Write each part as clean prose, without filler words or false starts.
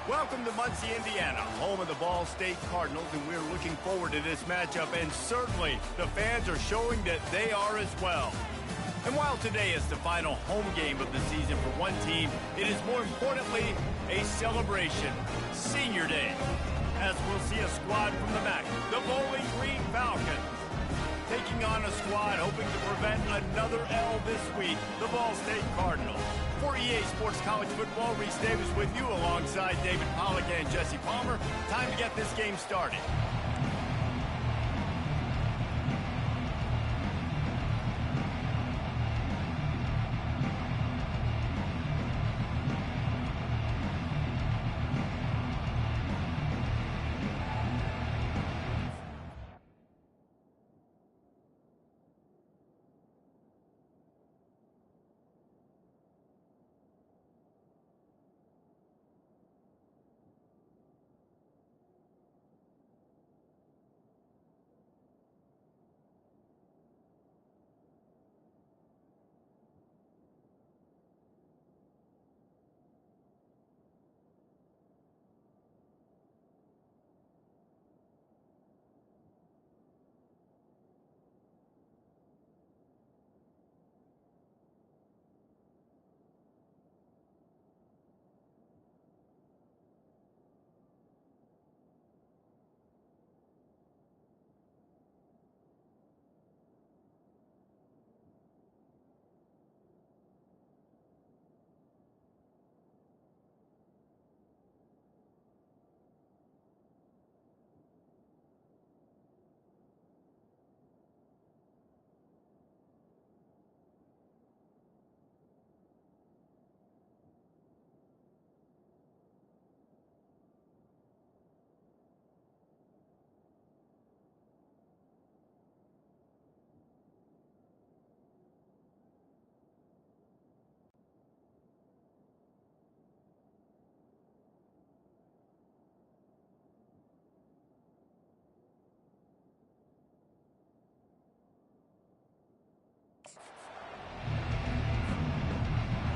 Welcome to Muncie, Indiana, home of the Ball State Cardinals, and we're looking forward to this matchup, and certainly the fans are showing that they are as well. And while today is the final home game of the season for one team, it is more importantly a celebration, Senior Day, as we'll see a squad from the MAC, the Bowling Green Falcons, taking on a squad hoping to prevent another L this week, the Ball State Cardinals. For EA Sports College Football, Reese Davis with you alongside David Pollack and Jesse Palmer. Time to get this game started.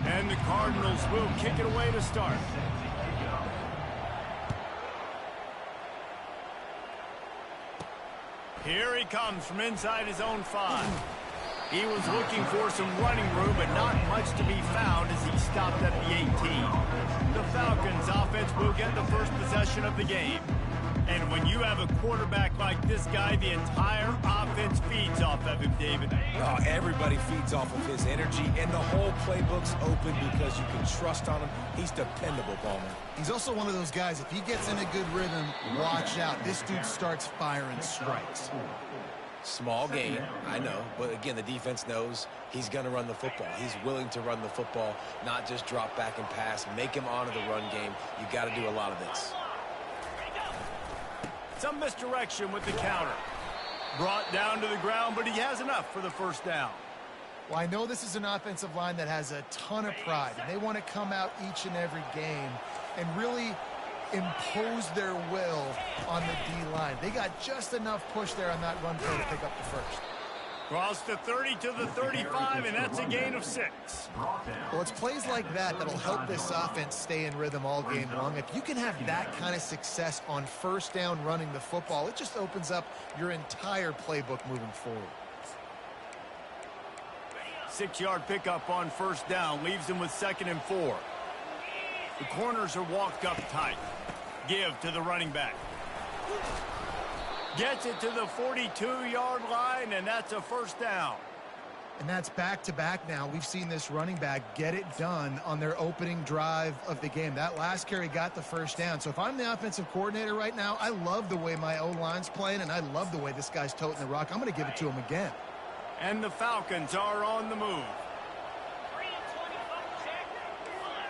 And the Cardinals will kick it away to start. Here he comes from inside his own 5. He was looking for some running room, but not much to be found as he stopped at the 18. The Falcons offense will get the first possession of the game. And when you have a quarterback like this guy, the entire offense feeds off of him, David. Oh, everybody feeds off of his energy, and the whole playbook's open because you can trust on him. He's dependable, Palmer. He's also one of those guys, if he gets in a good rhythm, watch out. This dude starts firing strikes. Small game, I know, but again, the defense knows he's going to run the football. He's willing to run the football, not just drop back and pass, make him honor the run game. You got to do a lot of this. Some misdirection with the counter. Brought down to the ground, but he has enough for the first down. Well, I know this is an offensive line that has a ton of pride, and they want to come out each and every game and really impose their will on the D-line. They got just enough push there on that run play to pick up the first. Cross the 30 to the 35, and that's a gain of 6. Well, it's plays like that that'll help this offense stay in rhythm all game long. If you can have that kind of success on first down running the football, it just opens up your entire playbook moving forward. 6-yard pickup on first down leaves him with 2nd and 4. The corners are walked up tight. Give to the running back. Gets it to the 42-yard line, and that's a first down. And that's back-to-back now. We've seen this running back get it done on their opening drive of the game. That last carry got the first down. So if I'm the offensive coordinator right now, I love the way my O-line's playing, and I love the way this guy's toting the rock. I'm going to give it to him again. And the Falcons are on the move.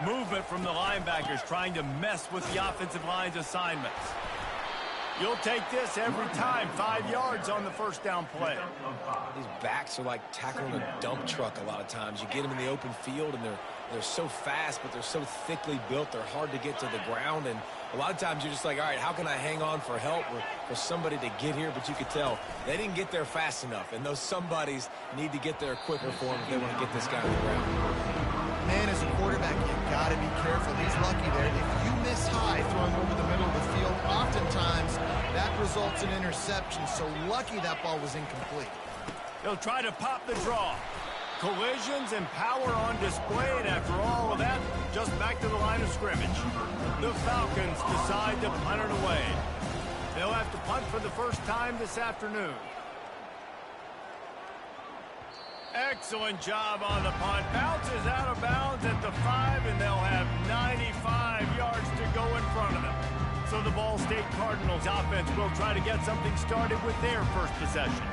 Movement from the linebackers trying to mess with the offensive line's assignments. You'll take this every time. 5 yards on the first down play. These backs are like tackling a dump truck a lot of times. You get them in the open field, and they're so fast, but they're so thickly built. They're hard to get to the ground, and a lot of times you're just like, all right, how can I hang on for help or for somebody to get here? But you could tell they didn't get there fast enough, and those somebodies need to get there quicker for them if they want to get this guy on the ground. Man, as a quarterback, you got to be careful. He's lucky there. If you miss high, if results in interception, so lucky that ball was incomplete. They'll try to pop the draw. Collisions and power on display, and after all of that, just back to the line of scrimmage. The Falcons decide to punt it away. They'll have to punt for the first time this afternoon. Excellent job on the punt. Bounces out of bounds at the 5, and they'll have 95 yards to go in front of them. So the Ball State Cardinals offense will try to get something started with their first possession.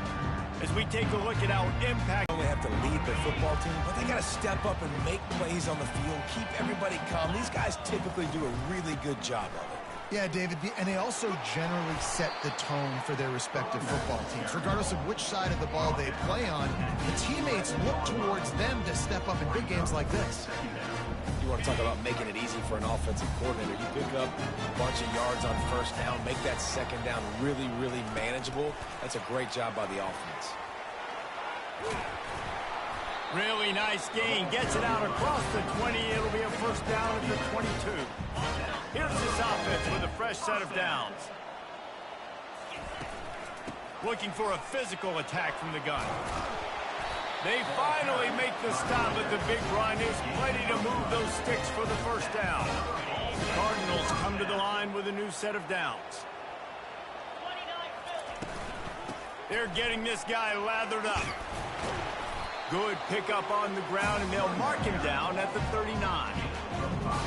As we take a look at our impact. They have to lead the football team, but they got to step up and make plays on the field, keep everybody calm. These guys typically do a really good job of it. Yeah, David, and they also generally set the tone for their respective football teams. Regardless of which side of the ball they play on, the teammates look towards them to step up in big games like this. You want to talk about making it easy for an offensive coordinator. You pick up a bunch of yards on first down, make that second down really, really manageable. That's a great job by the offense. Really nice gain. Gets it out across the 20. It'll be a first down at the 22. Here's this offense with a fresh set of downs. Looking for a physical attack from the gun. They finally make the stop at the big run. Is plenty to move those sticks for the first down. The Cardinals come to the line with a new set of downs. They're getting this guy lathered up. Good pickup on the ground, and they'll mark him down at the 39.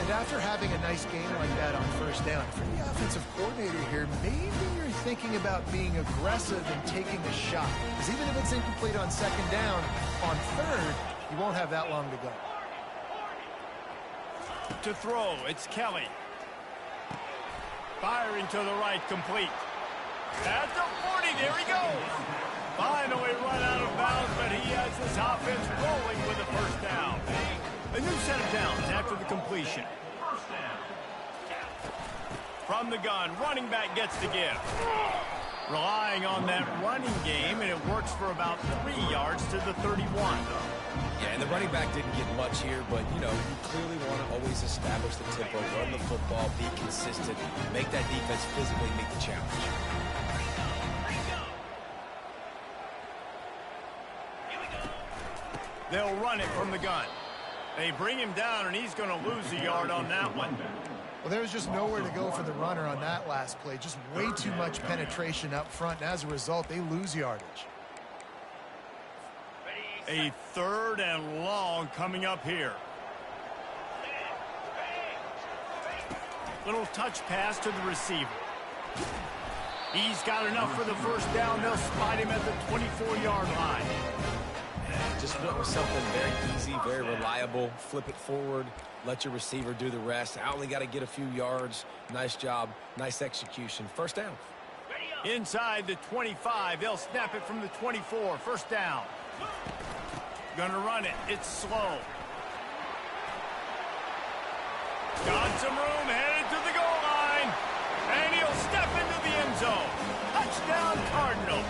And after having a nice game like that on first down, for the offensive coordinator here, maybe you're thinking about being aggressive and taking a shot. Because even if it's incomplete on second down, on third, you won't have that long to go. To throw, it's Kelly. Firing to the right, complete. At the 40, there he goes. Finally run out of bounds, but he has this offense rolling with a first down. A new set of downs after the completion. From the gun, running back gets the give. Relying on that running game, and it works for about 3 yards to the 31. Yeah, and the running back didn't get much here, but, you know, you clearly want to always establish the tempo, run the football, be consistent, make that defense physically meet the challenge. They'll run it from the gun. They bring him down, and he's going to lose a yard on that one. Well, there was just nowhere to go for the runner on that last play. Just way too much penetration up front, and as a result, they lose yardage. A third and long coming up here. Little touch pass to the receiver. He's got enough for the first down. They'll spot him at the 24-yard line. Just went with something very easy, very reliable. Flip it forward, let your receiver do the rest. I only got to get a few yards. Nice job, nice execution. First down. Inside the 25, they'll snap it from the 24. First down. Gonna run it. It's slow. Got some room, headed to the goal line. And he'll step into the end zone. Touchdown, Cardinals.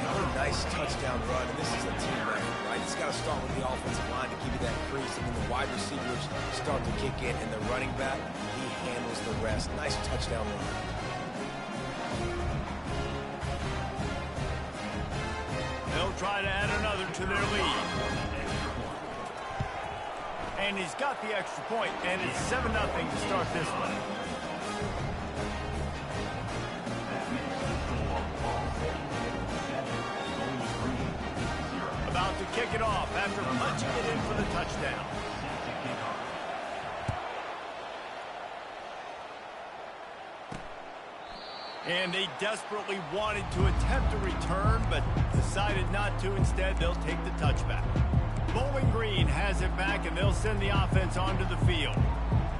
Another nice touchdown run, and this is a team effort, right? It's got to start with the offensive line to give you that crease, and then the wide receivers start to kick in, and the running back, he handles the rest. Nice touchdown run. They'll try to add another to their lead. And he's got the extra point, and it's 7-0 to start this one. About to kick it off after punching it in for the touchdown. And they desperately wanted to attempt a return, but decided not to. Instead, they'll take the touchback. Bowling Green has it back, and they'll send the offense onto the field.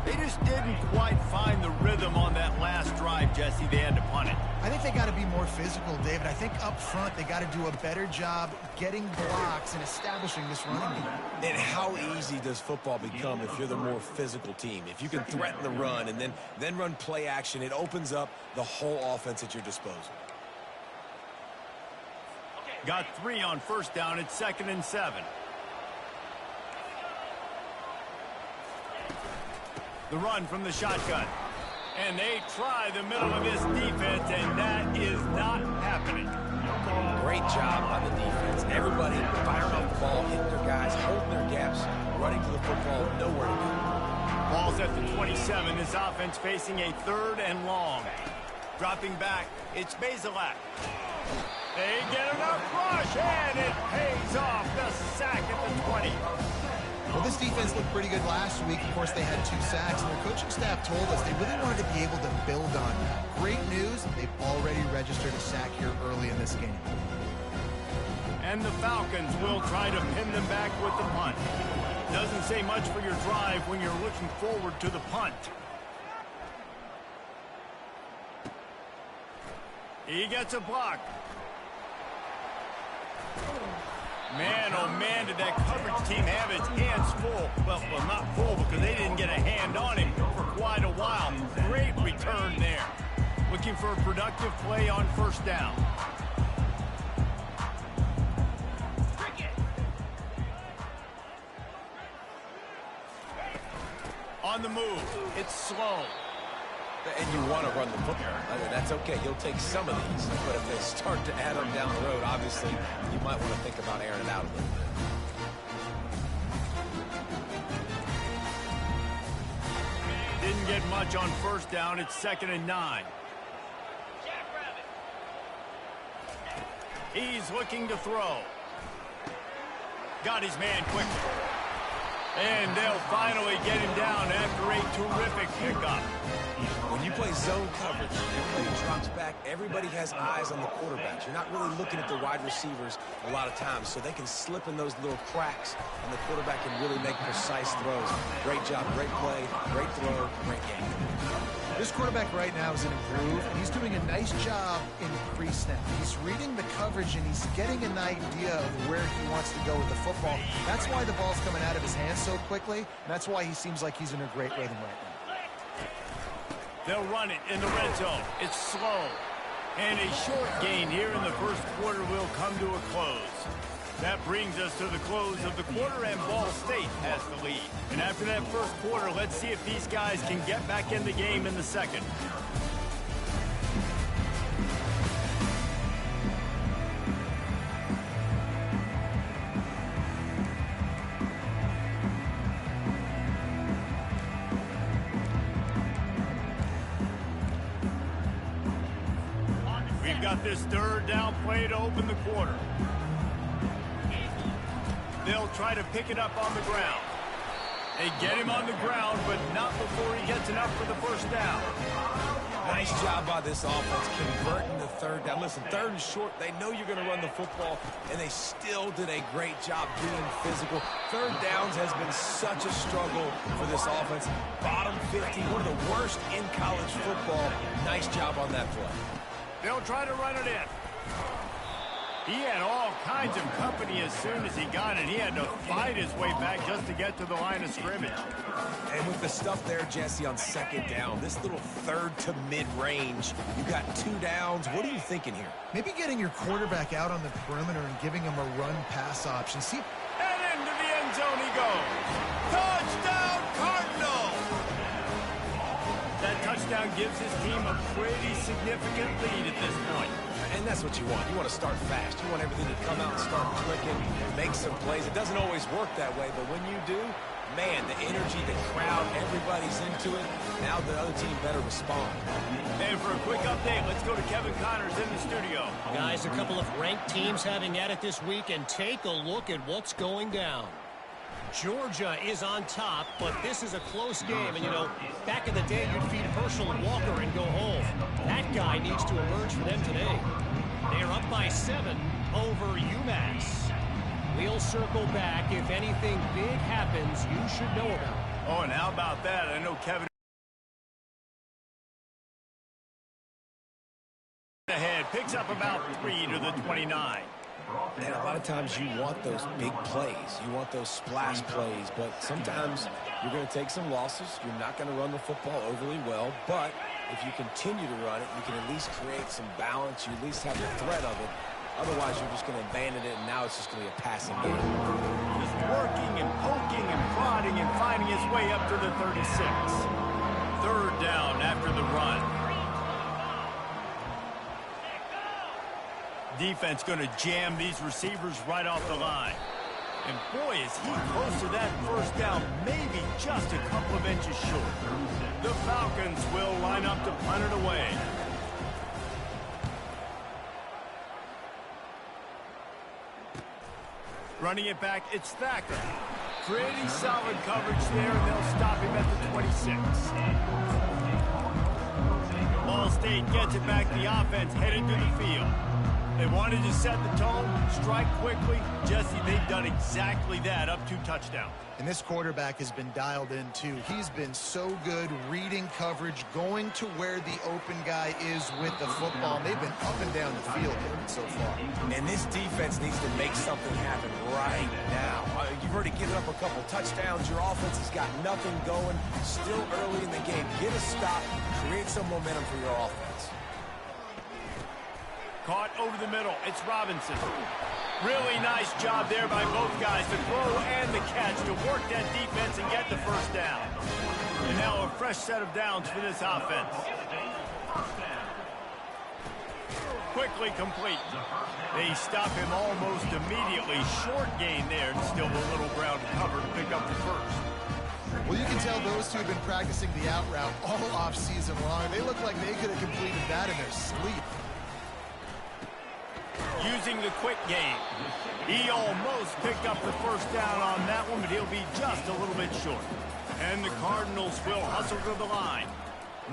They just didn't quite find the rhythm on that last drive, Jesse. They had to punt it. I think they got to be more physical, David. I think up front they got to do a better job getting blocks and establishing this running game. And how easy does football become if you're the more physical team? If you can threaten the run and then run play action, it opens up the whole offense at your disposal. Got 3 on first down. It's 2nd and 7. The run from the shotgun. And they try the middle of this defense, and that is not happening. Great job on the defense. Everybody firing off the ball, hitting their guys, holding their gaps, running to the football, nowhere to go. Ball's at the 27. This offense facing a 3rd and long. Dropping back, it's Cadillac. They get enough rush, and it pays off. The sack at the 20. Well, this defense looked pretty good last week. Of course, they had 2 sacks, and their coaching staff told us they really wanted to be able to build on that. Great news, they've already registered a sack here early in this game. And the Falcons will try to pin them back with the punt. Doesn't say much for your drive when you're looking forward to the punt. He gets a block. Man, oh man, did that coverage team have its hands full. Well, not full because they didn't get a hand on him for quite a while. Great return there. Looking for a productive play on 1st down. On the move, it's slow. And you want to run the football. That's okay. You'll take some of these. But if they start to add them down the road, obviously, you might want to think about airing it out a little bit. Didn't get much on 1st down. It's 2nd and 9. He's looking to throw. Got his man quickly. And they'll finally get him down after a terrific pickup. When you play zone coverage, everybody drops back, everybody has eyes on the quarterbacks. You're not really looking at the wide receivers a lot of times, so they can slip in those little cracks, and the quarterback can really make precise throws. Great job, great play, great throw, great game. This quarterback right now is in a groove, and he's doing a nice job in pre-snap. He's reading the coverage, and he's getting an idea of where he wants to go with the football. That's why the ball's coming out of his hands so quickly, and that's why he seems like he's in a great rhythm right now. They'll run it in the red zone. It's slow. And a short gain here in the 1st quarter will come to a close. That brings us to the close of the quarter, and Ball State has the lead. And after that 1st quarter, let's see if these guys can get back in the game in the 2nd. We've got this 3rd down play to open the quarter. They'll try to pick it up on the ground. They get him on the ground, but not before he gets enough for the 1st down. Nice job by this offense converting the 3rd down. Listen, 3rd and short, they know you're going to run the football, and they still did a great job being physical. 3rd downs has been such a struggle for this offense. Bottom 50, one of the worst in college football. Nice job on that play. They'll try to run it in. He had all kinds of company as soon as he got it. He had to fight his way back just to get to the line of scrimmage. And with the stuff there, Jesse, on 2nd down, this little 3rd to mid-range, you got 2 downs. What are you thinking here? Maybe getting your quarterback out on the perimeter and giving him a run-pass option. See, and into the end zone he goes. Touchdown, Cardinals! That touchdown gives his team a pretty significant lead at this point. And that's what you want. You want to start fast. You want everything to come out and start clicking, make some plays. It doesn't always work that way, but when you do, man, the energy, the crowd, everybody's into it. Now the other team better respond. And for a quick update, let's go to Kevin Connors in the studio. Guys, a couple of ranked teams having at it this week, and take a look at what's going down. Georgia is on top, but this is a close game. And, you know, back in the day, you'd feed Herschel Walker and go home. That guy needs to emerge for them today. They're up by 7 over UMass. We'll circle back. If anything big happens, you should know about it. Oh, and how about that? I know Kevin ahead. Picks up about 3 to the 29. And a lot of times you want those big plays. You want those splash plays. But sometimes you're going to take some losses. You're not going to run the football overly well. But if you continue to run it, you can at least create some balance. You at least have the threat of it. Otherwise, you're just going to abandon it, and now it's just going to be a passing game. Just working and poking and prodding and finding his way up to the 36. third down after the run. Defense going to jam these receivers right off the line. And boy, is he close to that first down, maybe just a couple of inches short. The Falcons will line up to punt it away. Running it back, it's Thacker. Creating solid coverage there, and they'll stop him at the 26. Ball State gets it back. The offense headed to the field. They wanted to set the tone, strike quickly. Jesse, they've done exactly that, up 2 touchdowns. And this quarterback has been dialed in, too. He's been so good reading coverage, going to where the open guy is with the football. And they've been up and down the field so far. And this defense needs to make something happen right now. You've already given up a couple touchdowns. Your offense has got nothing going. Still early in the game. Get a stop. Create some momentum for your offense. Caught over the middle. It's Robinson. Really nice job there by both guys, the throw and the catch, to work that defense and get the first down. And now a fresh set of downs for this offense. Quickly complete. They stop him almost immediately. Short gain there, and still a little ground cover to pick up the first. Well, you can tell those two have been practicing the out route all off-season long. They look like they could have completed that in their sleep. Using the quick game. He almost picked up the first down on that one, but he'll be just a little bit short. And the Cardinals will hustle to the line.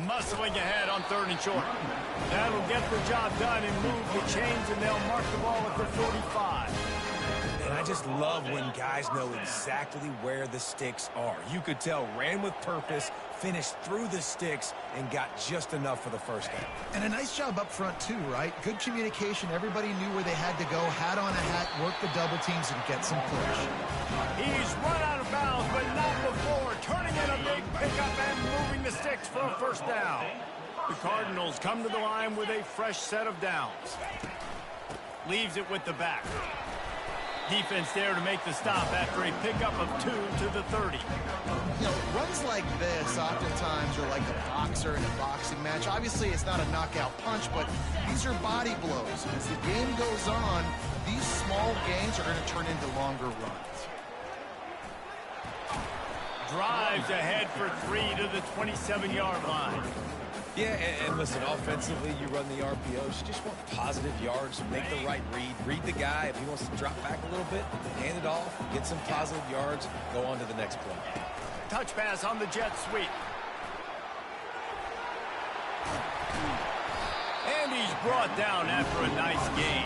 Muscling ahead on 3rd and short. That'll get the job done and move the chains, and they'll mark the ball at the 45. And I just love when guys know exactly where the sticks are. You could tell, ran with purpose, finished through the sticks, and got just enough for the first down. And a nice job up front, too, right? Good communication. Everybody knew where they had to go, hat on a hat, work the double teams, and get some push. He's run out of bounds, but not before. Turning in a big pickup and moving the sticks for a first down. The Cardinals come to the line with a fresh set of downs. Leaves it with the back. Defense there to make the stop after a pickup of 2 to the 30. You know, runs like this oftentimes are like a boxer in a boxing match. Obviously, it's not a knockout punch, but these are body blows. And as the game goes on, these small gains are going to turn into longer runs. Drives ahead for 3 to the 27-yard line. Yeah, and listen, offensively, you run the RPOs. You just want positive yards, make the right read. Read the guy. If he wants to drop back a little bit, hand it off, get some positive yards, go on to the next play. Touch pass on the jet sweep. And he's brought down after a nice gain.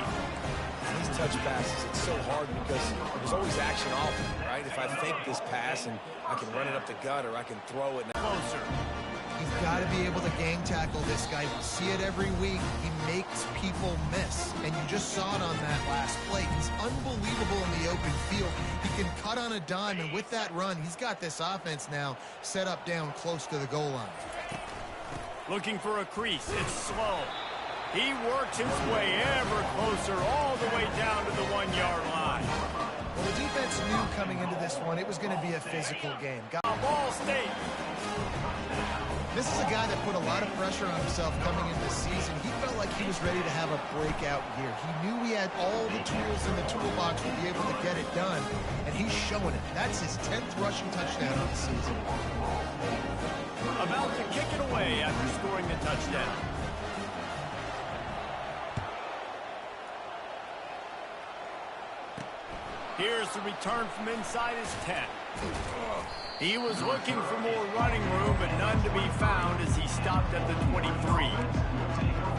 These touch passes, it's so hard because there's always action off, right? If I fake this pass and I can run it up the gut or I can throw it. Closer. You've got to be able to gang tackle this guy. We see it every week. He makes people miss. And you just saw it on that last play. He's unbelievable in the open field. He can cut on a dime, and with that run, he's got this offense now set up down close to the goal line. Looking for a crease. It's slow. He works his way ever closer all the way down to the 1-yard line. Well, the defense knew coming into this one it was going to be a physical game. Ball State. This is a guy that put a lot of pressure on himself coming into the season. He felt like he was ready to have a breakout year. He knew he had all the tools in the toolbox to be able to get it done, and he's showing it. That's his 10th rushing touchdown of the season. About to kick it away after scoring the touchdown. Here's the return from inside his 10. He was looking for more running room, but none to be found as he stopped at the 23.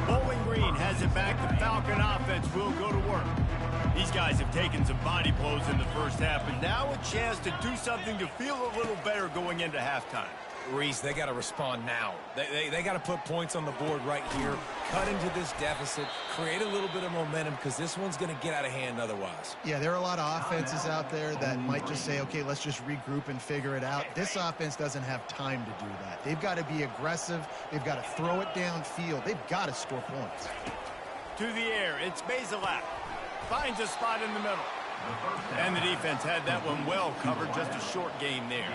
Bowling Green has it back. The Falcon offense will go to work. These guys have taken some body blows in the first half, but now a chance to do something to feel a little better going into halftime. Reese, they got to respond now. They got to put points on the board right here, cut into this deficit, create a little bit of momentum because this one's going to get out of hand otherwise. Yeah, there are a lot of offenses out there that might just say, okay, let's just regroup and figure it out. This offense doesn't have time to do that. They've got to be aggressive. They've got to throw it downfield. They've got to score points. To the air, it's Bazelak. Finds a spot in the middle. And the defense had that one well covered, just a short gain there.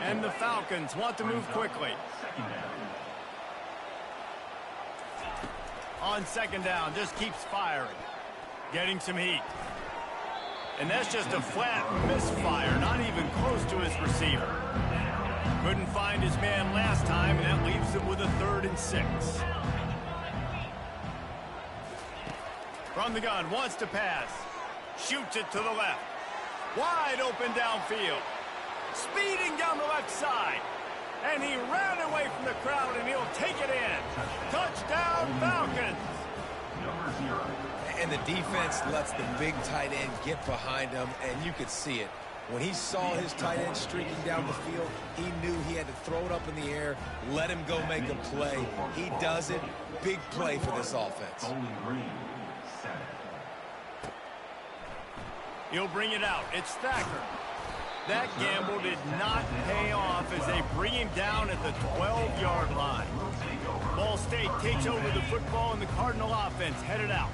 And the Falcons want to move quickly. On second down, just keeps firing. Getting some heat. And that's just a flat misfire, not even close to his receiver. Couldn't find his man last time, and that leaves him with a 3rd and 6. From the gun, wants to pass. Shoots it to the left. Wide open downfield. Speeding down the left side. And he ran away from the crowd, and he'll take it in. Touchdown, Falcons. And the defense lets the big tight end get behind him, and you could see it. When he saw his tight end streaking down the field, he knew he had to throw it up in the air, let him go make a play. He does it. Big play for this offense. He'll bring it out. It's Thacker. That gamble did not pay off as they bring him down at the 12-yard line. Ball State takes over the football, and the Cardinal offense headed out.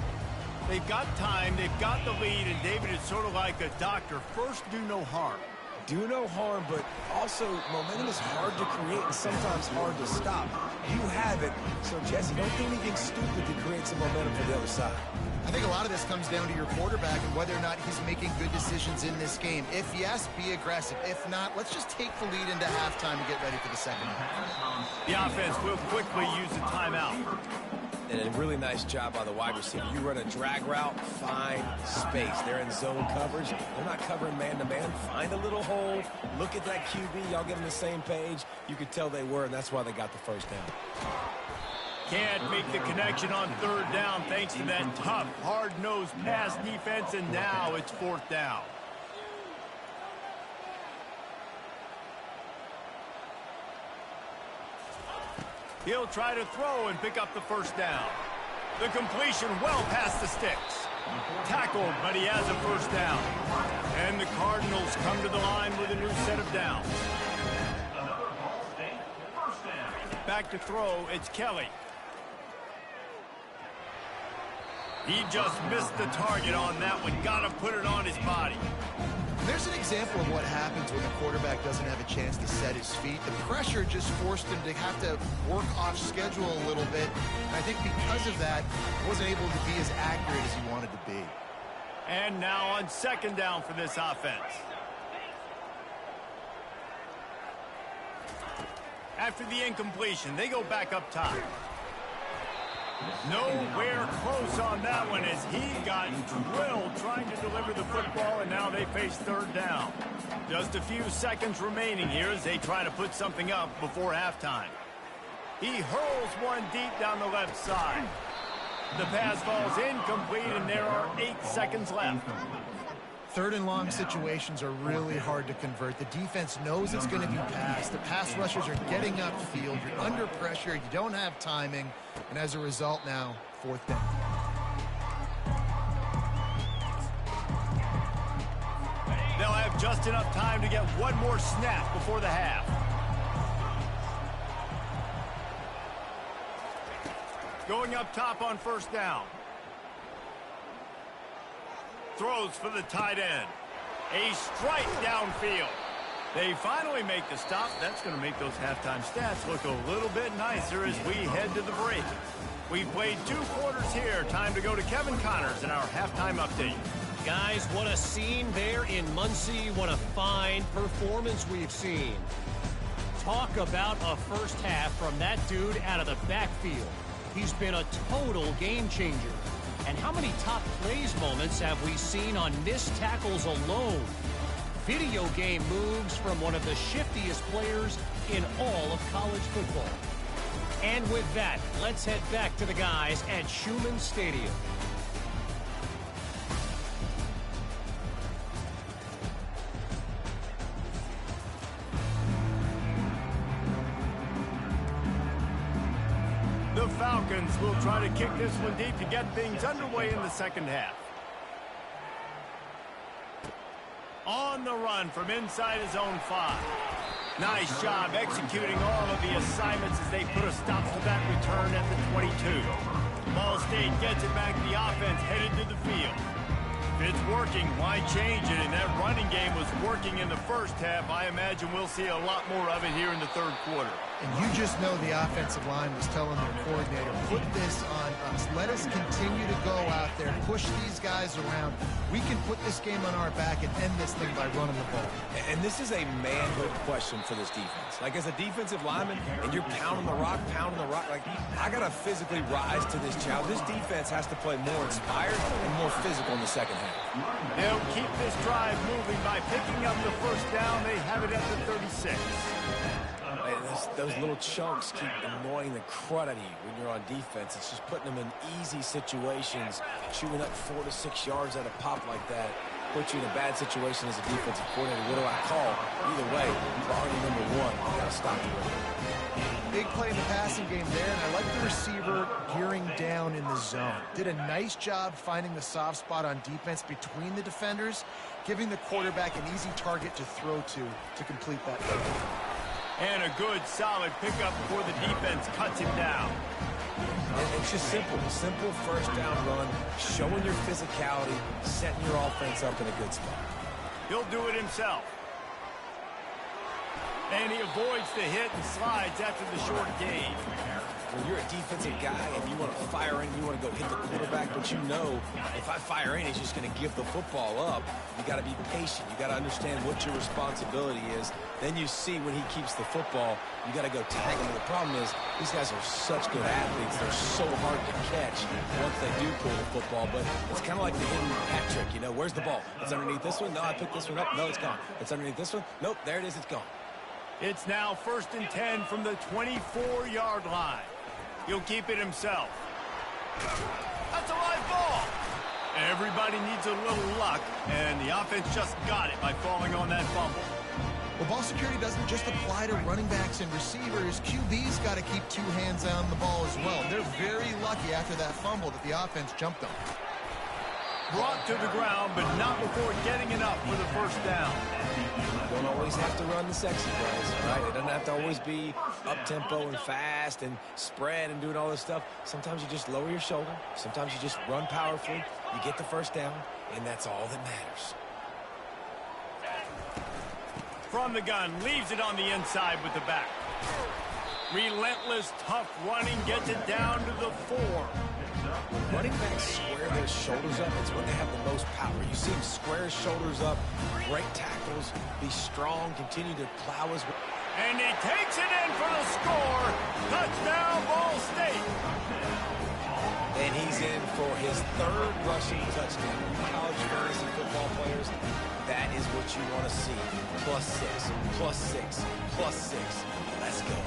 They've got time, they've got the lead, and David is sort of like a doctor. First, do no harm. Do no harm, but also momentum is hard to create and sometimes hard to stop. You have it, so Jesse, don't do anything stupid to create some momentum for the other side. I think a lot of this comes down to your quarterback and whether or not he's making good decisions in this game. If yes, be aggressive. If not, let's just take the lead into halftime and get ready for the second half. The offense will quickly use the timeout. And a really nice job by the wide receiver. You run a drag route, find space. They're in zone coverage. They're not covering man-to-man. Find a little hole. Look at that QB. Y'all get on the same page. You could tell they were, and that's why they got the first down. Can't make the connection on 3rd down thanks to that tough, hard-nosed pass defense, and now it's 4th down. He'll try to throw and pick up the first down. The completion well past the sticks. Tackled, but he has a first down. And the Cardinals come to the line with a new set of downs. Back to throw, it's Kelly. He just missed the target on that one. Got to put it on his body. There's an example of what happens when the quarterback doesn't have a chance to set his feet. The pressure just forced him to have to work off schedule a little bit. And I think because of that, he wasn't able to be as accurate as he wanted to be. And now on second down for this offense. After the incompletion, they go back up top. Nowhere close on that one as he got drilled trying to deliver the football, and now they face 3rd down. Just a few seconds remaining here as they try to put something up before halftime. He hurls one deep down the left side. The pass falls incomplete, and there are 8 seconds left. 3rd and long situations are really hard to convert. The defense knows it's going to be passed. The pass rushers are getting upfield. You're under pressure. You don't have timing. And as a result now, 4th down. They'll have just enough time to get one more snap before the half. Going up top on 1st down. Throws for the tight end. A strike downfield. They finally make the stop. That's going to make those halftime stats look a little bit nicer as we head to the break. We've played 2 quarters here. Time to go to Kevin Connors in our halftime update. Guys, what a scene there in Muncie. What a fine performance we've seen. Talk about a first half from that dude out of the backfield. He's been a total game changer. And how many top plays moments have we seen on missed tackles alone? Video game moves from one of the shiftiest players in all of college football. And with that, let's head back to the guys at Schumann Stadium. The Falcons will try to kick this one deep to get things underway in the second half. On the run from inside his own 5. Nice job executing all of the assignments as they put a stop to that return at the 22. Ball State gets it back to the offense headed to the field. If it's working, why change it? And that running game was working in the first half. I imagine we'll see a lot more of it here in the third quarter. And you just know the offensive line was telling their coordinator, put this on us. Let us continue to go out there, push these guys around. We can put this game on our back and end this thing by running the ball. And this is a manhood question for this defense. Like, as a defensive lineman, and you're pounding the rock, like, I got to physically rise to this challenge. This defense has to play more inspired and more physical in the second half. They'll keep this drive moving by picking up the first down. They have it at the 36. Those little chunks keep annoying the crud out of you when you're on defense. It's just putting them in easy situations. Chewing up 4 to 6 yards at a pop like that puts you in a bad situation as a defensive coordinator. What do I call? Either way, priority number one, you got to stop the run. Big play in the passing game there, and I like the receiver gearing down in the zone. Did a nice job finding the soft spot on defense between the defenders, giving the quarterback an easy target to throw to complete that play. And a good, solid pickup before the defense cuts him down. It's just simple. Simple first down run, showing your physicality, setting your offense up in a good spot. He'll do it himself. And he avoids the hit and slides after the short gain. When you're a defensive guy and you want to fire in, you want to go hit the quarterback, but you know if I fire in, he's just going to give the football up. You got to be patient. You got to understand what your responsibility is. Then you see when he keeps the football, you got to go tag him. The problem is these guys are such good athletes. They're so hard to catch once they do pull the football. But it's kind of like the hidden hat trick. You know, where's the ball? It's underneath this one. No, I picked this one up. No, it's gone. It's underneath this one. Nope, there it is. It's gone. It's now 1st and 10 from the 24-yard line. He'll keep it himself. That's a live ball. Everybody needs a little luck, and the offense just got it by falling on that fumble. Well, ball security doesn't just apply to running backs and receivers. QB's got to keep 2 hands on the ball as well. They're very lucky after that fumble that the offense jumped them. Brought to the ground, but not before getting enough for the first down. You don't always have to run the sexy plays, right? It doesn't have to always be up-tempo and fast and spread and doing all this stuff. Sometimes you just lower your shoulder. Sometimes you just run powerfully. You get the first down, and that's all that matters. From the gun, leaves it on the inside with the back. Relentless, tough running, gets it down to the 4. Running backs square their shoulders up. It's when they have the most power. You see him square his shoulders up, break tackles, be strong, continue to plow his way. And he takes it in for the score. Touchdown, Ball State. And he's in for his 3rd rushing touchdown. College fantasy football players, that is what you want to see. +6, +6, +6. Let's go.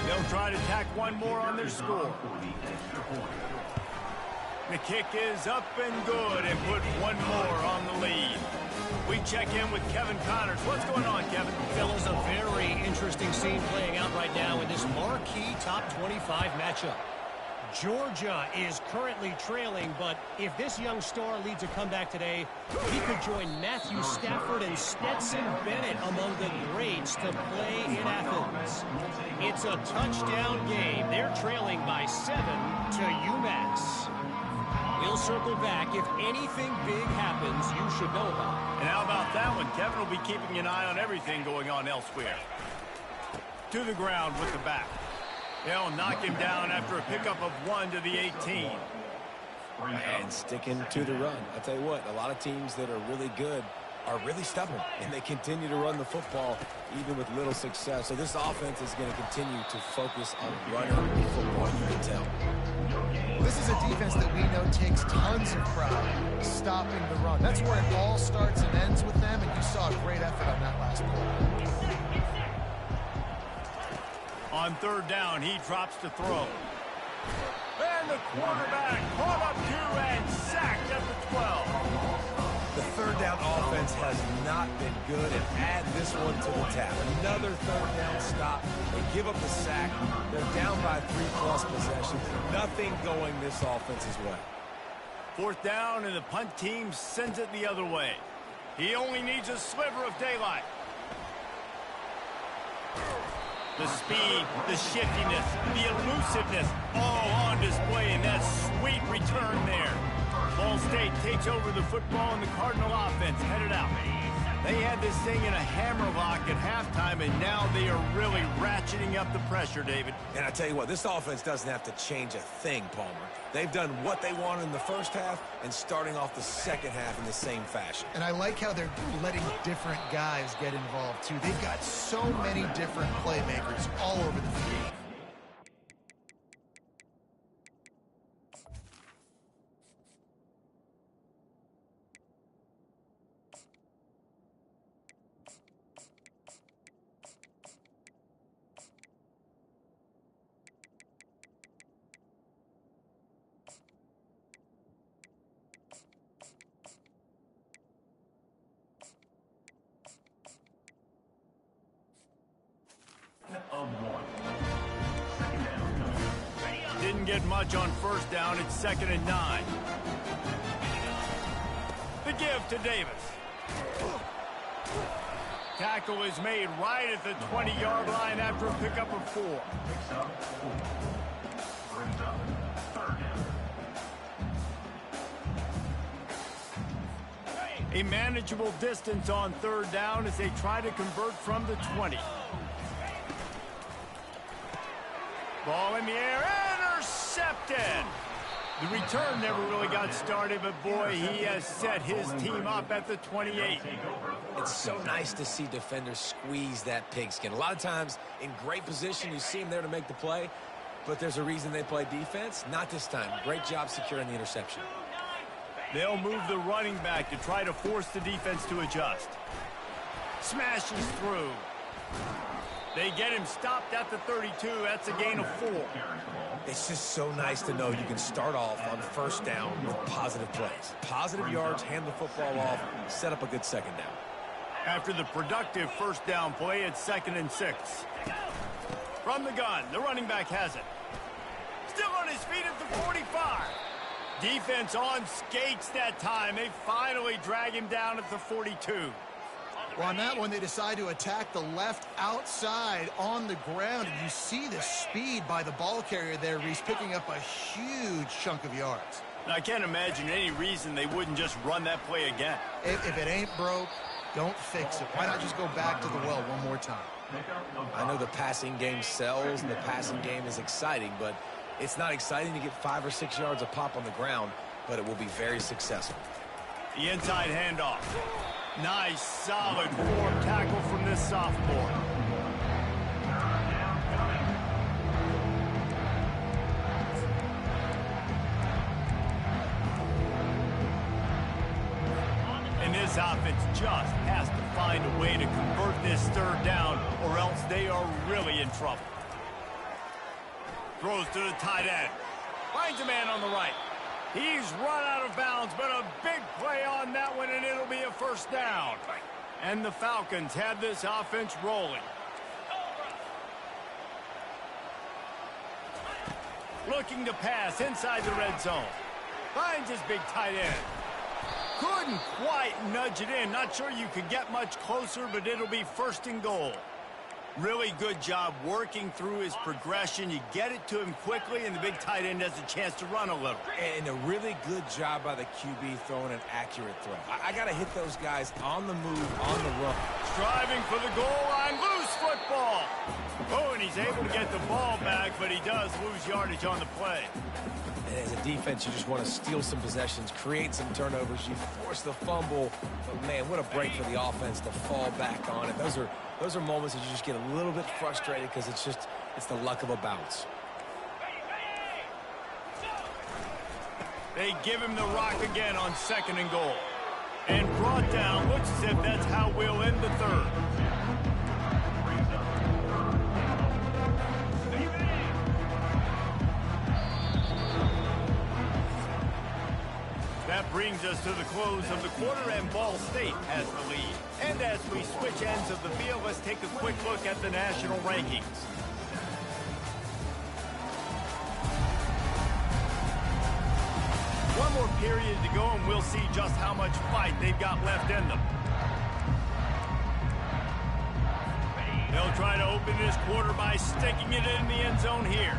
They'll try to tack one more on their score. The kick is up and good and put one more on the lead. We check in with Kevin Connors. What's going on, Kevin? Fellas, a very interesting scene playing out right now in this marquee top 25 matchup. Georgia is currently trailing, but if this young star leads a comeback today, he could join Matthew Stafford and Stetson Bennett among the greats to play in Athens. It's a touchdown game. They're trailing by 7 to UMass. We'll circle back. If anything big happens, you should know about it. And how about that one? Kevin will be keeping an eye on everything going on elsewhere. To the ground with the back. They'll knock him down after a pickup of 1 to the 18. And sticking to the run. I'll tell you what, a lot of teams that are really good are really stubborn, and they continue to run the football even with little success. So this offense is going to continue to focus on running the football, you can tell. This is a defense that we know takes tons of pride stopping the run. That's where it all starts and ends with them, and you saw a great effort on that last play. On 3rd down, he drops to throw. And the quarterback caught up to and sacked at the 12. The 3rd down offense has not been good, and add this one to the tab. Another 3rd down stop. They give up the sack. They're down by 3+ possessions. Nothing going this offense's way. 4th down, and the punt team sends it the other way. He only needs a sliver of daylight. The speed, the shiftiness, the elusiveness, all on display in that sweet return there. Ball State takes over the football and the Cardinal offense headed out. They had this thing in a hammerlock at halftime, and now they are really ratcheting up the pressure, David. And I tell you what, this offense doesn't have to change a thing, Palmer. They've done what they wanted in the first half and starting off the second half in the same fashion. And I like how they're letting different guys get involved, too. They've got so many different playmakers all over the field. Didn't get much on first down. It's 2nd and 9. The give to Davis. Tackle is made right at the 20-yard line after a pickup of 4. A manageable distance on 3rd down as they try to convert from the 20. Ball in the air, intercepted. The return never really got started, but boy, he has set his team up at the 28. It's so nice to see defenders squeeze that pigskin. A lot of times in great position, you see them there to make the play, but there's a reason they play defense. Not this time. Great job securing the interception. They'll move the running back to try to force the defense to adjust. Smashes through. They get him stopped at the 32. That's a gain of 4. It's just so nice to know you can start off on 1st down with positive plays. Positive yards, hand the football off, set up a good 2nd down. After the productive 1st down play, it's 2nd and 6. From the gun, the running back has it. Still on his feet at the 45. Defense on skates that time. They finally drag him down at the 42. Well, on that one, they decide to attack the left outside on the ground, and you see the speed by the ball carrier there, Reese, picking up a huge chunk of yards. And I can't imagine any reason they wouldn't just run that play again. If it ain't broke, don't fix it. Why not just go back to the well one more time? I know the passing game sells, and the passing game is exciting, but it's not exciting to get 5 or 6 yards a pop on the ground, but it will be very successful. The inside handoff. Nice, solid form tackle from this sophomore. And this offense just has to find a way to convert this 3rd down, or else they are really in trouble. Throws to the tight end. Finds a man on the right. He's run out of bounds, but a big play on that one, and it'll be a 1st down. And the Falcons have this offense rolling. Looking to pass inside the red zone. Finds his big tight end. Couldn't quite nudge it in. Not sure you could get much closer, but it'll be 1st and goal. Really good job working through his progression. You get it to him quickly, and the big tight end has a chance to run a little. And a really good job by the QB throwing an accurate throw. I got to hit those guys on the move, on the run. Striving for the goal line, loose football. Oh, and he's able to get the ball back, but he does lose yardage on the play. And as a defense, you just want to steal some possessions, create some turnovers. You force the fumble. But, man, what a break for the offense to fall back on it. Those are moments that you just get a little bit frustrated because it's the luck of a bounce. They give him the rock again on 2nd and goal. And brought down. Looks as if that's how we'll end the 3rd. That brings us to the close of the quarter, and Ball State has the lead. And as we switch ends of the field, let's take a quick look at the national rankings. One more period to go, and we'll see just how much fight they've got left in them. They'll try to open this quarter by sticking it in the end zone here.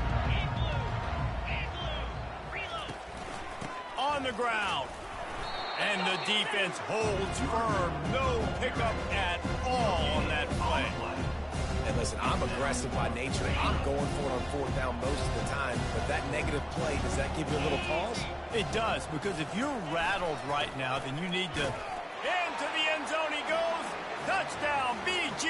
On the ground. And the defense holds firm. No pickup at all on that play. And listen, I'm aggressive by nature. I'm going for it on fourth down most of the time. But that negative play, does that give you a little pause? It does, because if you're rattled right now, then you need to... Into the end zone he goes. Touchdown, BG.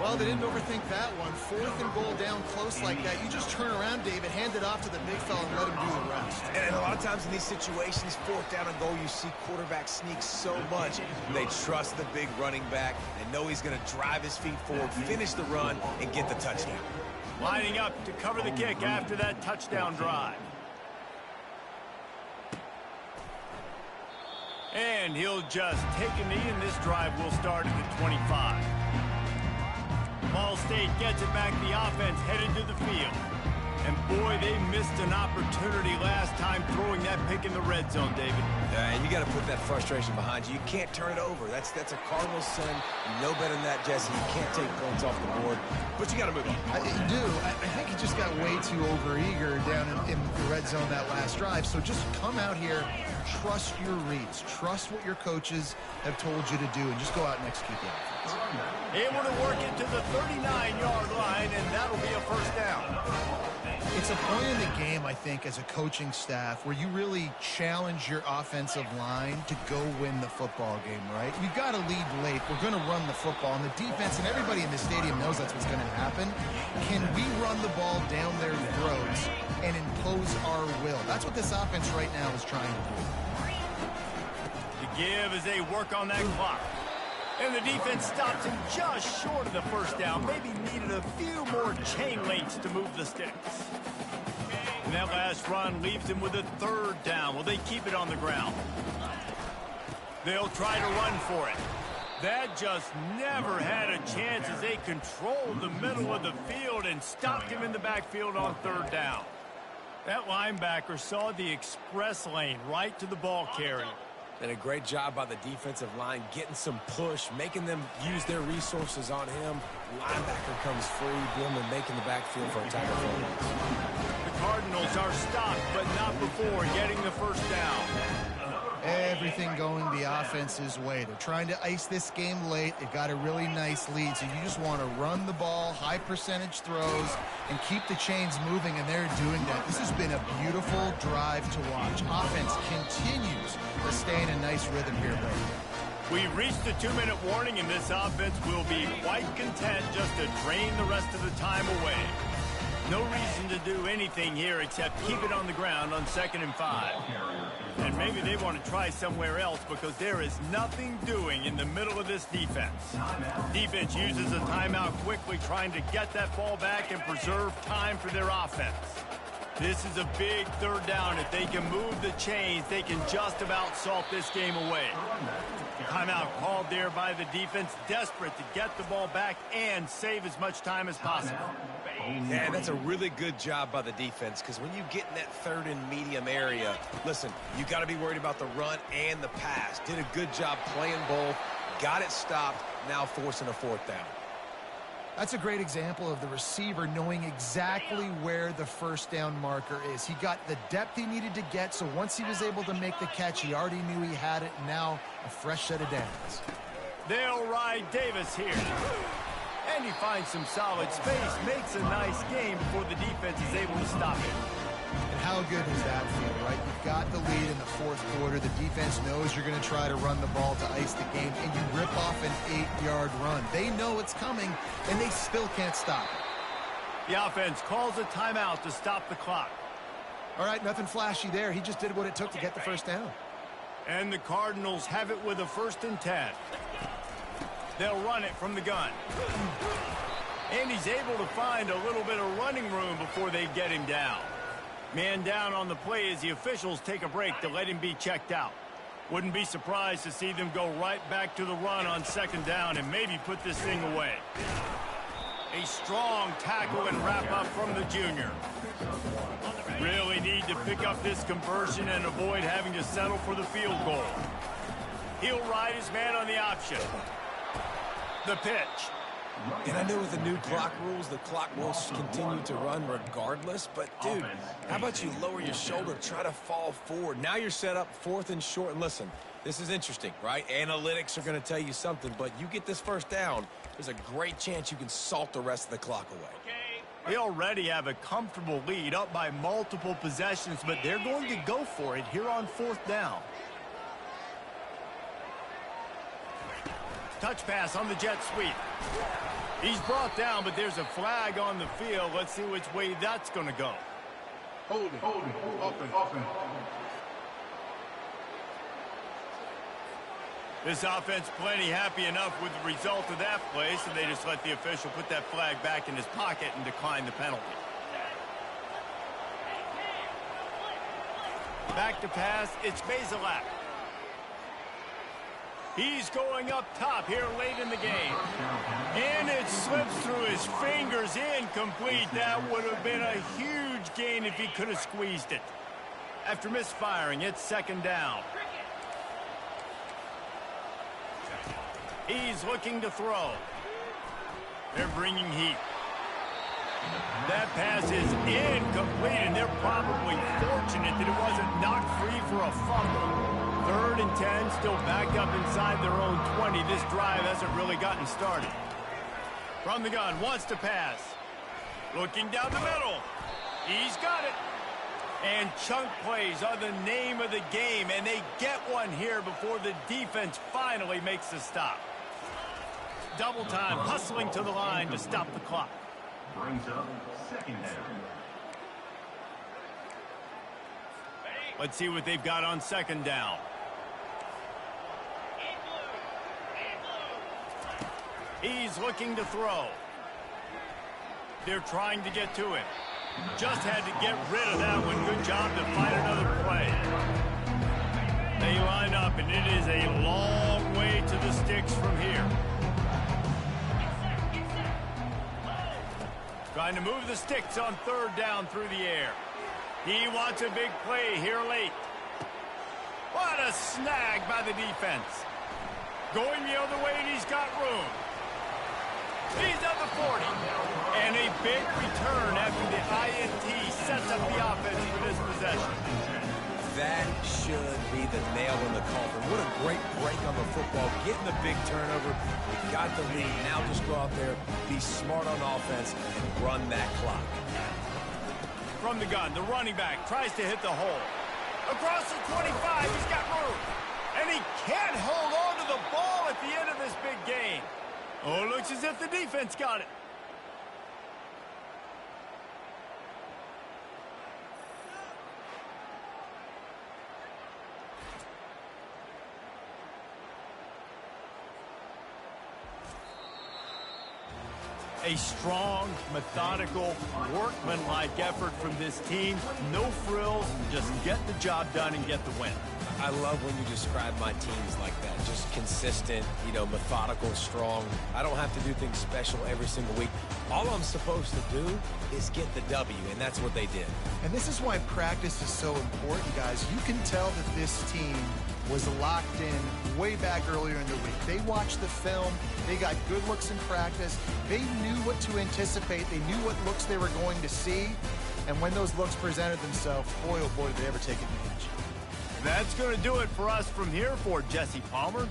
Well, they didn't overthink that one. 4th and goal down close like that. You just turn around, David, hand it off to the big fella and let him do the rest. And a lot of times in these situations, 4th down and goal, you see quarterbacks sneak so much. They trust the big running back. They know he's going to drive his feet forward, finish the run, and get the touchdown. Lining up to cover the kick after that touchdown drive. And he'll just take a knee, and this drive will start at the 25. Ball State gets it back. The offense headed to the field. And boy, they missed an opportunity last time throwing that pick in the red zone, David. And you got to put that frustration behind you. You can't turn it over. That's a Cardinals son. You know better than that, Jesse. You can't take points off the board. But you got to move on. You do. I think he just got way too overeager down in the red zone that last drive. So just come out here, trust your reads. Trust what your coaches have told you to do, and just go out and execute the offense. Able to work it to the 39-yard line, and that'll be a first down. It's a point in the game, I think, as a coaching staff where you really challenge your offensive line to go win the football game, right? We've got to lead late. We're going to run the football, and the defense and everybody in the stadium knows that's what's going to happen. Can we run the ball down their throats and impose our will? That's what this offense right now is trying to do. The give as they work on that clock. And the defense stops him just short of the first down. Maybe needed a few more chain links to move the sticks. And that last run leaves him with a 3rd down. Will they keep it on the ground? They'll try to run for it. That just never had a chance as they controlled the middle of the field and stopped him in the backfield on 3rd down. That linebacker saw the express lane right to the ball carrier. And a great job by the defensive line getting some push, making them use their resources on him. Linebacker comes free, boom, and making the backfield for a tackle. The Cardinals are stopped, but not before getting the first down. Everything going the offense's way. They're trying to ice this game late. They've got a really nice lead, so you just want to run the ball, high percentage throws, and keep the chains moving, and they're doing that. This has been a beautiful drive to watch. Offense continues to stay in a nice rhythm here lately. We've reached the 2-minute warning, and this offense will be quite content just to drain the rest of the time away. No reason to do anything here except keep it on the ground on 2nd and 5. And maybe they want to try somewhere else because there is nothing doing in the middle of this defense. Defense uses a timeout quickly, trying to get that ball back and preserve time for their offense. This is a big 3rd down. If they can move the chains, they can just about salt this game away. Timeout called there by the defense, desperate to get the ball back and save as much time as possible. Yeah, that's a really good job by the defense, because when you get in that 3rd and medium area, listen, you got to be worried about the run and the pass. Did a good job playing both, got it stopped, now forcing a 4th down. That's a great example of the receiver knowing exactly where the first down marker is. He got the depth he needed to get, so once he was able to make the catch, he already knew he had it, and now a fresh set of downs. They'll ride Davis here. And he finds some solid space, makes a nice game before the defense is able to stop him. And how good does that feel, right? You've got the lead in the 4th quarter. The defense knows you're going to try to run the ball to ice the game, and you rip off an 8-yard run. They know it's coming, and they still can't stop it. The offense calls a timeout to stop the clock. All right, nothing flashy there. He just did what it took to get the first down. And the Cardinals have it with a 1st and 10. They'll run it from the gun. And he's able to find a little bit of running room before they get him down. Man down on the play as the officials take a break to let him be checked out. Wouldn't be surprised to see them go right back to the run on 2nd down and maybe put this thing away. A strong tackle and wrap up from the junior. Really need to pick up this conversion and avoid having to settle for the field goal. He'll ride his man on the option. The pitch. And I know with the new clock rules, the clock will continue to run regardless. But, dude, how about you lower your shoulder, try to fall forward. Now you're set up 4th and short. And listen, this is interesting, right? Analytics are going to tell you something. But you get this first down, there's a great chance you can salt the rest of the clock away. They already have a comfortable lead up by multiple possessions, but they're going to go for it here on 4th down. Touch pass on the jet sweep. He's brought down, but there's a flag on the field. Let's see which way that's going to go. Hold it, open. This offense plenty happy enough with the result of that play, so they just let the official put that flag back in his pocket and decline the penalty. Back to pass, it's Cadillac. He's going up top here late in the game. And it slips through his fingers, incomplete. That would have been a huge gain if he could have squeezed it. After misfiring, it's 2nd down. He's looking to throw. They're bringing heat. That pass is incomplete, and they're probably fortunate that it wasn't knocked free for a fumble. 3rd and 10, still back up inside their own 20. This drive hasn't really gotten started. From the gun, wants to pass. Looking down the middle. He's got it. And chunk plays are the name of the game, and they get one here before the defense finally makes the stop. Double time, hustling to the line to stop the clock. Brings up 2nd down. Let's see what they've got on 2nd down. He's looking to throw. They're trying to get to him. Just had to get rid of that one. Good job to find another play. They line up, and it is a long way to the sticks from here. Trying to move the sticks on 3rd down through the air. He wants a big play here late. What a snag by the defense. Going the other way, and he's got room. He's at the 40. And a big return after the INT sets up the offense for this possession. That should be the nail in the coffin. What a great break on the football. Getting the big turnover. We got the lead. Now just go out there, be smart on offense, and run that clock. From the gun, the running back tries to hit the hole. Across the 25, he's got room. And he can't hold on to the ball at the end of this big game. Oh, it looks as if the defense got it. A strong, methodical, workmanlike effort from this team. No frills, just get the job done and get the win. I love when you describe my teams like that. Just consistent, methodical, strong. I don't have to do things special every single week. All I'm supposed to do is get the W, and that's what they did. And this is why practice is so important, guys. You can tell that this team was locked in way back earlier in the week. They watched the film. They got good looks in practice. They knew what to anticipate. They knew what looks they were going to see. And when those looks presented themselves, boy, oh boy, did they ever take advantage. That's going to do it for us from here for Jesse Palmer.